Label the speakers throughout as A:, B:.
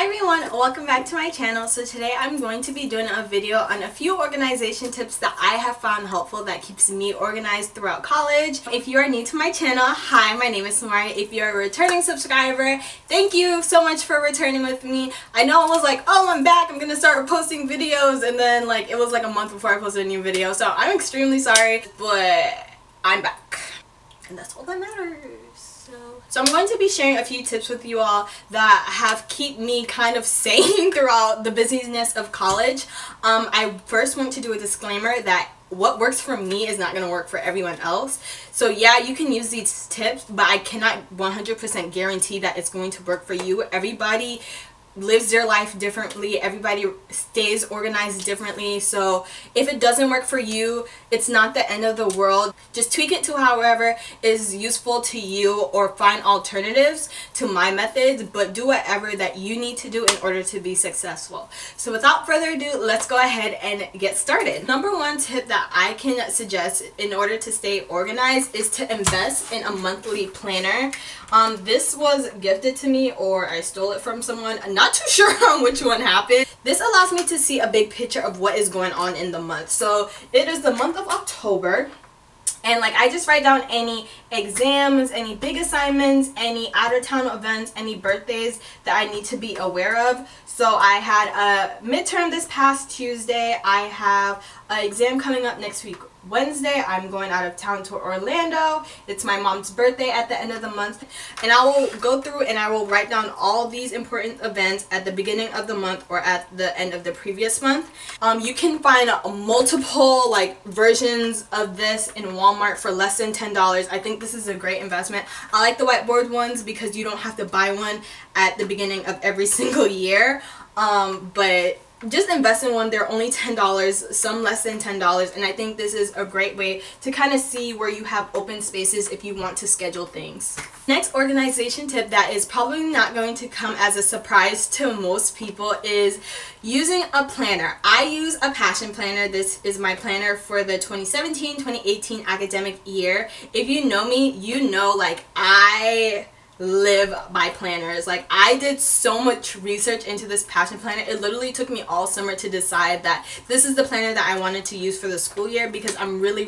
A: Hi everyone, welcome back to my channel. So today I'm going to be doing a video on a few organization tips that I have found helpful that keeps me organized throughout college. If you are new to my channel, hi, my name is Samari. If you're a returning subscriber, thank you so much for returning with me. I know it was like, oh, I'm back, I'm gonna start posting videos, and then like it was like a month before I posted a new video, so I'm extremely sorry, but I'm back and that's all that matters. So I'm going to be sharing a few tips with you all that have kept me kind of sane throughout the busyness of college. I first want to do a disclaimer that what works for me is not going to work for everyone else. So yeah, you can use these tips, but I cannot 100% guarantee that it's going to work for you. Everybody lives their life differently, everybody stays organized differently, so if it doesn't work for you, it's not the end of the world. Just tweak it to however is useful to you, or find alternatives to my methods, but do whatever that you need to do in order to be successful. So without further ado, let's go ahead and get started. Number one tip that I can suggest in order to stay organized is to invest in a monthly planner. This was gifted to me, or I stole it from someone. I'm not too sure on which one happened. This allows me to see a big picture of what is going on in the month. So it is the month of October, and like I just write down any exams, any big assignments, any out of town events, any birthdays that I need to be aware of. So I had a midterm this past Tuesday. I have an exam coming up next week Wednesday. I'm going out of town to Orlando. It's my mom's birthday at the end of the month, and I will go through and I will write down all these important events at the beginning of the month or at the end of the previous month. You can find multiple like versions of this in Walmart for less than $10. I think this is a great investment. I like the whiteboard ones because you don't have to buy one at the beginning of every single year, but just invest in one. They're only $10, some less than $10, and I think this is a great way to kind of see where you have open spaces if you want to schedule things. Next organization tip that is probably not going to come as a surprise to most people is using a planner. I use a Passion Planner. This is my planner for the 2017-2018 academic year. If you know me, you know like I live by planners. Like I did so much research into this Passion Planner. It literally took me all summer to decide that this is the planner that I wanted to use for the school year because I'm really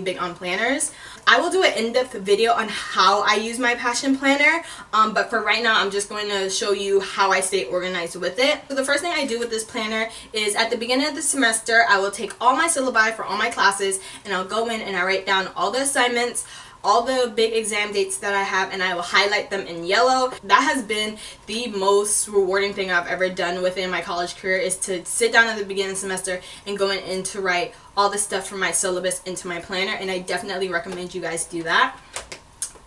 A: big on planners. I will do an in-depth video on how I use my Passion Planner, but for right now I'm just going to show you how I stay organized with it. So the first thing I do with this planner is at the beginning of the semester I will take all my syllabi for all my classes, and I'll go in and I write down all the assignments, all the big exam dates that I have, and I will highlight them in yellow. That has been the most rewarding thing I've ever done within my college career, is to sit down at the beginning of the semester and go in to write all the stuff from my syllabus into my planner, and I definitely recommend you guys do that.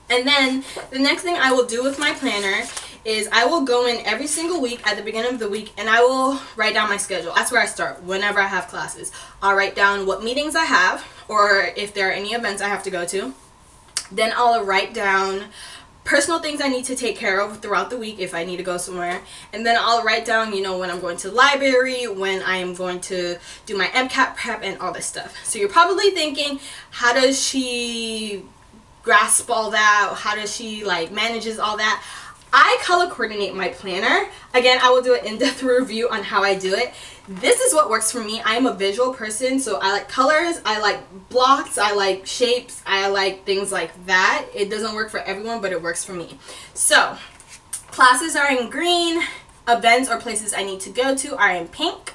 A: And then the next thing I will do with my planner is I will go in every single week at the beginning of the week and I will write down my schedule. That's where I start whenever I have classes. I'll write down what meetings I have, or if there are any events I have to go to. Then I'll write down personal things I need to take care of throughout the week if I need to go somewhere. And then I'll write down, you know, when I'm going to the library, when I am going to do my MCAT prep, and all this stuff. So you're probably thinking, how does she grasp all that? How does she like manages all that? I color coordinate my planner. Again, I will do an in-depth review on how I do it. This is what works for me. I am a visual person, so I like colors, I like blocks, I like shapes, I like things like that. It doesn't work for everyone, but it works for me. So, classes are in green, events or places I need to go to are in pink,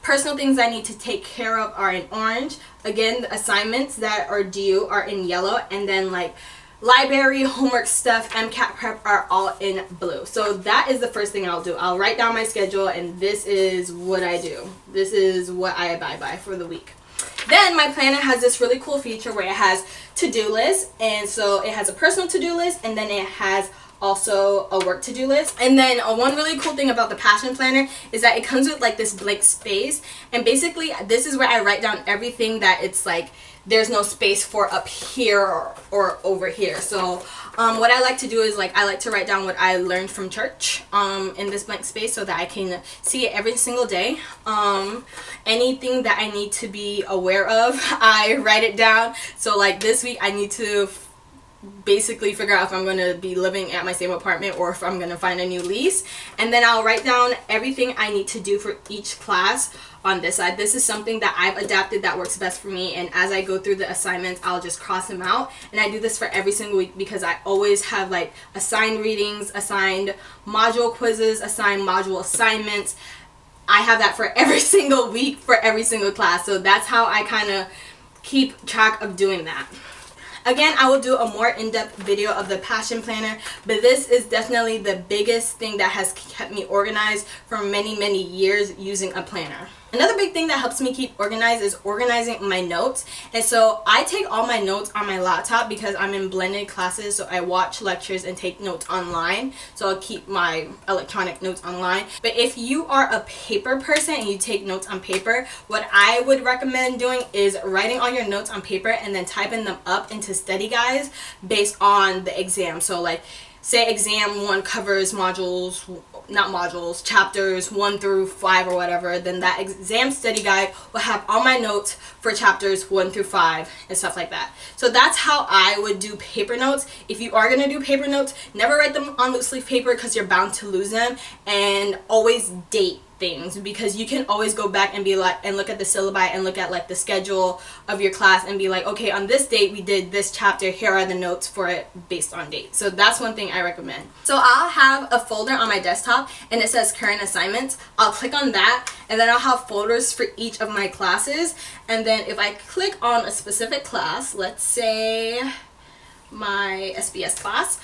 A: personal things I need to take care of are in orange, again, the assignments that are due are in yellow, and then like library, homework stuff, MCAT prep are all in blue. So that is the first thing I'll do. I'll write down my schedule, and this is what I do. This is what I abide by for the week. Then my planner has this really cool feature where it has to-do lists, and so it has a personal to-do list, and then it has also a work to-do list. And then one really cool thing about the Passion Planner is that it comes with like this blank space, and basically this is where I write down everything that it's like there's no space for up here or over here. So what I like to do is like I like to write down what I learned from church in this blank space so that I can see it every single day. Anything that I need to be aware of, I write it down. So like this week I need to basically figure out if I'm going to be living at my same apartment or if I'm going to find a new lease. And then I'll write down everything I need to do for each class on this side. This is something that I've adapted that works best for me, and as I go through the assignments, I'll just cross them out. And I do this for every single week because I always have like assigned readings, assigned module quizzes, assigned module assignments. I have that for every single week for every single class. So that's how I kind of keep track of doing that. Again, I will do a more in-depth video of the Passion Planner, but this is definitely the biggest thing that has kept me organized for many years using a planner. Another big thing that helps me keep organized is organizing my notes. And so I take all my notes on my laptop because I'm in blended classes, so I watch lectures and take notes online. So I'll keep my electronic notes online. But if you are a paper person and you take notes on paper, what I would recommend doing is writing all your notes on paper and then typing them up into study guides based on the exam. So like, say exam 1 covers chapters 1 through 5 or whatever, then that exam study guide will have all my notes for chapters 1 through 5 and stuff like that. So that's how I would do paper notes. If you are going to do paper notes, never write them on loose leaf paper because you're bound to lose them, and always date things because you can always go back and be like, and look at the syllabi and look at like the schedule of your class and be like, okay, on this date we did this chapter, here are the notes for it based on date. So that's one thing I recommend. So I'll have a folder on my desktop and it says current assignments. I'll click on that and then I'll have folders for each of my classes, and then if I click on a specific class, let's say my SBS class,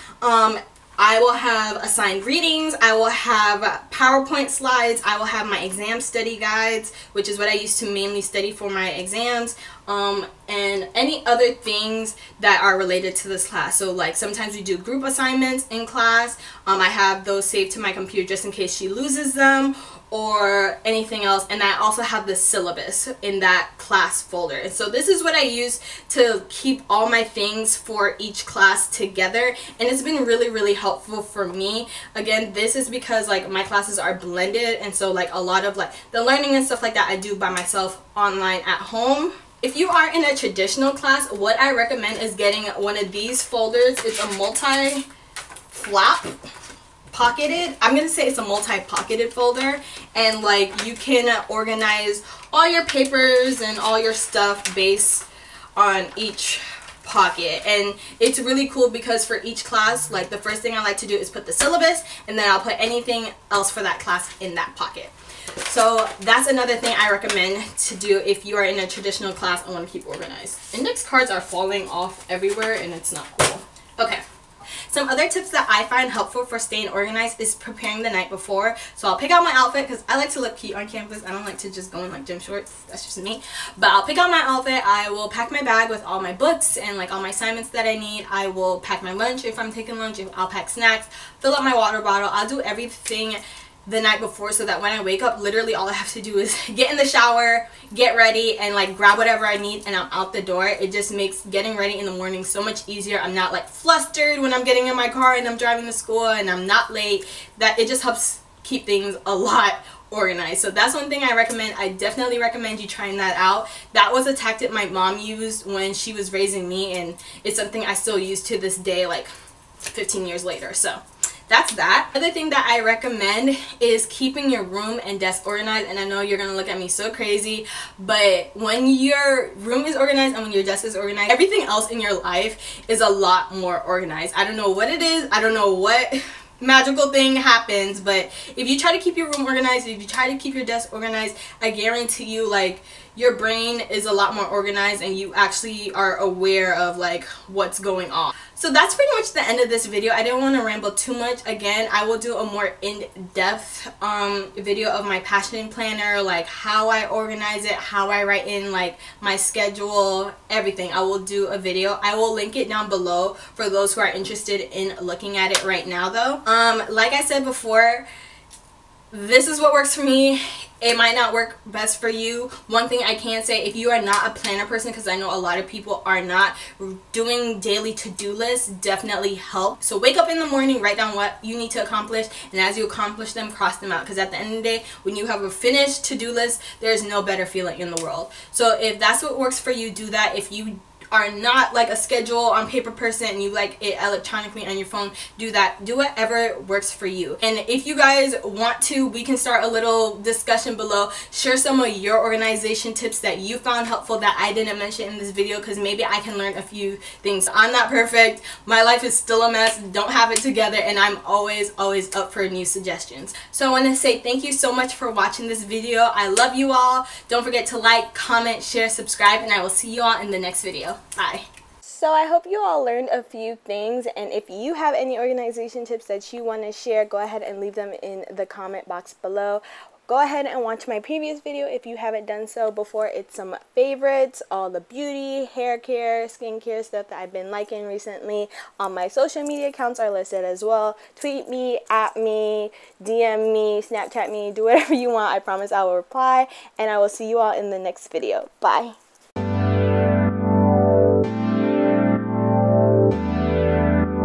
A: I will have assigned readings, I will have PowerPoint slides, I will have my exam study guides, which is what I used to mainly study for my exams, and any other things that are related to this class. So like sometimes we do group assignments in class. I have those saved to my computer just in case she loses them or anything else, and I also have the syllabus in that class folder. And so this is what I use to keep all my things for each class together, and it's been really helpful for me. Again, this is because like my classes are blended, and so like a lot of like the learning and stuff like that I do by myself online at home. If you are in a traditional class, what I recommend is getting one of these folders. It's a multi-flap pocketed, I'm gonna say it's a multi-pocketed folder, and like you can organize all your papers and all your stuff based on each pocket. And it's really cool because for each class, like the first thing I like to do is put the syllabus, and then I'll put anything else for that class in that pocket. So that's another thing I recommend to do if you are in a traditional class and want to keep organized. Index cards are falling off everywhere and it's not cool. Okay. Some other tips that I find helpful for staying organized is preparing the night before. So I'll pick out my outfit because I like to look cute on campus. I don't like to just go in like gym shorts. That's just me. But I'll pick out my outfit. I will pack my bag with all my books and like all my assignments that I need. I will pack my lunch if I'm taking lunch. I'll pack snacks, fill up my water bottle. I'll do everything the night before so that when I wake up, literally all I have to do is get in the shower, get ready, and like grab whatever I need, and I'm out the door. It just makes getting ready in the morning so much easier. I'm not like flustered when I'm getting in my car and I'm driving to school, and I'm not late. That it just helps keep things a lot organized. So that's one thing I recommend. I definitely recommend you trying that out. That was a tactic my mom used when she was raising me, and it's something I still use to this day, like 15 years later. So that's that. Another thing that I recommend is keeping your room and desk organized. And I know you're gonna look at me so crazy, but when your room is organized and when your desk is organized, everything else in your life is a lot more organized. I don't know what it is. I don't know what magical thing happens, but if you try to keep your room organized, if you try to keep your desk organized, I guarantee you like your brain is a lot more organized and you actually are aware of like what's going on. So that's pretty much the end of this video. I didn't want to ramble too much. Again, I will do a more in-depth video of my Passion Planner, like how I organize it, how I write in like my schedule, everything. I will do a video. I will link it down below for those who are interested in looking at it right now though. Like I said before, this is what works for me. It might not work best for you. One thing I can say, if you are not a planner person, because I know a lot of people are not, doing daily to-do lists definitely help. So wake up in the morning, write down what you need to accomplish, and as you accomplish them, cross them out. Because at the end of the day, when you have a finished to-do list, there's no better feeling in the world. So if that's what works for you, do that. If you are not like a schedule on paper person and you like it electronically on your phone, do that. Do whatever works for you. And if you guys want to, we can start a little discussion below. Share some of your organization tips that you found helpful that I didn't mention in this video, because maybe I can learn a few things. I'm not perfect. My life is still a mess. Don't have it together, and I'm always up for new suggestions. So I want to say thank you so much for watching this video. I love you all. Don't forget to like, comment, share, subscribe, and I will see you all in the next video. Bye. So I hope you all learned a few things, and if you have any organization tips that you want to share, go ahead and leave them in the comment box below. Go ahead and watch my previous video if you haven't done so before. It's some favorites, all the beauty, hair care, skincare stuff that I've been liking recently. On my social media accounts are listed as well. Tweet me, at me, DM me, Snapchat me, do whatever you want. I promise I will reply, and I will see you all in the next video. Bye.